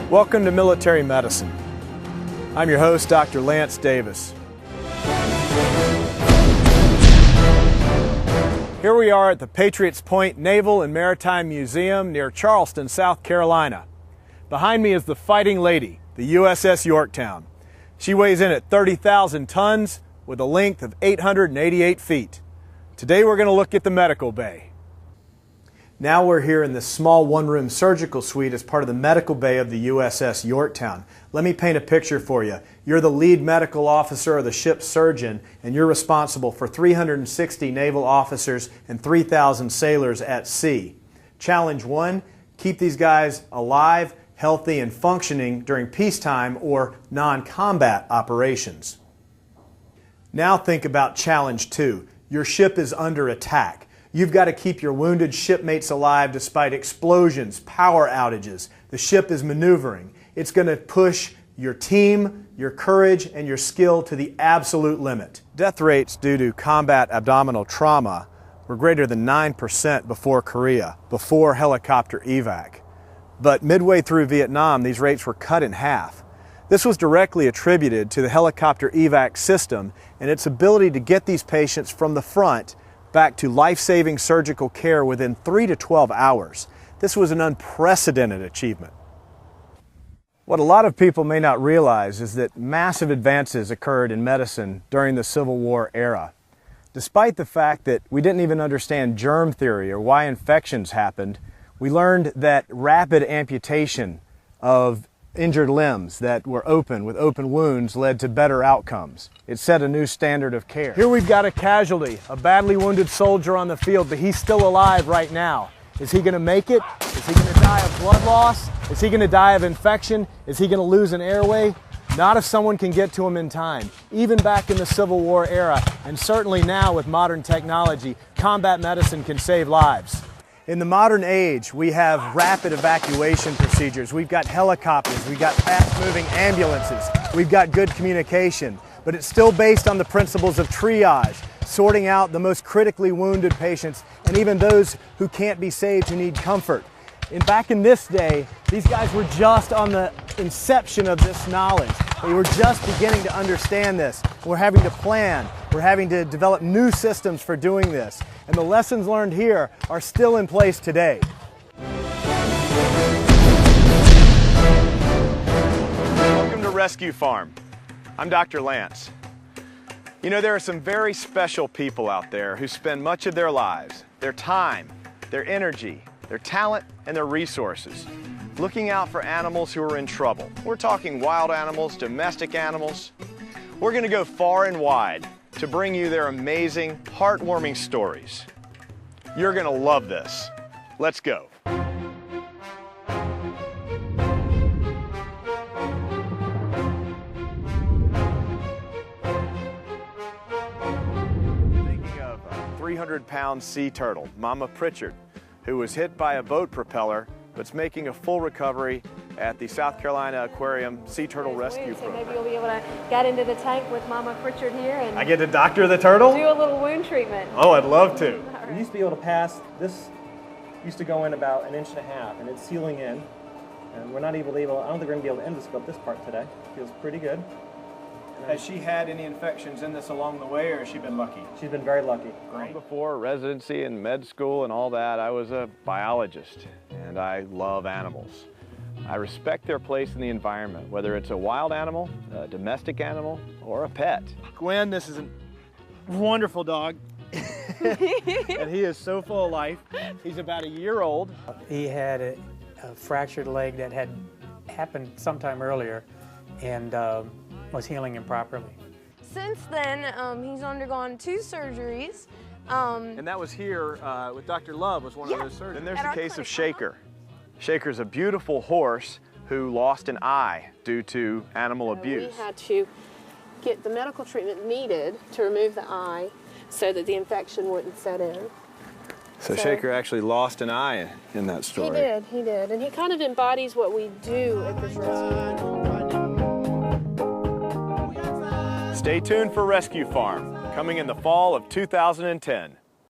Welcome to Military Medicine. I'm your host, Dr. Lance Davis. Here we are at the Patriots Point Naval and Maritime Museum near Charleston, South Carolina. Behind me is the Fighting Lady, the USS Yorktown. She weighs in at 30,000 tons with a length of 888 feet. Today we're going to look at the medical bay. Now we're here in this small one-room surgical suite as part of the medical bay of the USS Yorktown. Let me paint a picture for you. You're the lead medical officer or the ship's surgeon, and you're responsible for 360 naval officers and 3,000 sailors at sea. Challenge 1, keep these guys alive, healthy, and functioning during peacetime or non-combat operations. Now think about Challenge 2. Your ship is under attack. You've got to keep your wounded shipmates alive despite explosions, power outages. The ship is maneuvering. It's going to push your team, your courage, and your skill to the absolute limit. Death rates due to combat abdominal trauma were greater than 9% before Korea, before helicopter evac. But midway through Vietnam, these rates were cut in half. This was directly attributed to the helicopter evac system and its ability to get these patients from the front back to life-saving surgical care within 3 to 12 hours. This was an unprecedented achievement. What a lot of people may not realize is that massive advances occurred in medicine during the Civil War era. Despite the fact that we didn't even understand germ theory or why infections happened, we learned that rapid amputation of injured limbs that were open with open wounds led to better outcomes. It set a new standard of care. Here we've got a casualty, a badly wounded soldier on the field, but he's still alive right now. Is he going to make it? Is he going to die of blood loss? Is he going to die of infection? Is he going to lose an airway? Not if someone can get to him in time. Even back in the Civil War era, and certainly now with modern technology, combat medicine can save lives. In the modern age, we have rapid evacuation procedures. We've got helicopters, we've got fast-moving ambulances, we've got good communication, but it's still based on the principles of triage, sorting out the most critically wounded patients and even those who can't be saved, who need comfort. And back in this day, these guys were just on the inception of this knowledge. They were just beginning to understand this. We're having to plan. We're having to develop new systems for doing this. And the lessons learned here are still in place today. Welcome to Rescue Farm. I'm Dr. Lance. You know, there are some very special people out there who spend much of their lives, their time, their energy, their talent, and their resources looking out for animals who are in trouble. We're talking wild animals, domestic animals. We're going to go far and wide to bring you their amazing, heartwarming stories. You're going to love this. Let's go. Thinking of a 300-pound sea turtle, Mama Pritchard, who was hit by a boat propeller but's making a full recovery at the South Carolina Aquarium Sea Turtle Rescue Program. Maybe you'll be able to get into the tank with Mama Pritchard here and I get to doctor the turtle? do a little wound treatment. Oh, I'd love to. We used to be able to pass, this used to go in about 1.5 inches, and it's sealing in. And we're not able to, I don't think we're going to be able to endoscope this part today. Feels pretty good. Has she had any infections in this along the way, or has she been lucky? She's been very lucky. Great. Before residency and med school and all that, I was a biologist, and I love animals. I respect their place in the environment, whether it's a wild animal, a domestic animal, or a pet. Gwen, this is a wonderful dog. And he is so full of life. He's about a year old. He had a fractured leg that had happened sometime earlier and was healing improperly. Since then, he's undergone 2 surgeries. And that was here with Dr. Love, was one of those surgeries. Then there's the case of Shaker. Shaker's a beautiful horse who lost an eye due to animal abuse. We had to get the medical treatment needed to remove the eye so that the infection wouldn't set in. So Shaker actually lost an eye in that story. He did. And he kind of embodies what we do at this rescue. Stay tuned for Rescue Farm, coming in the fall of 2010.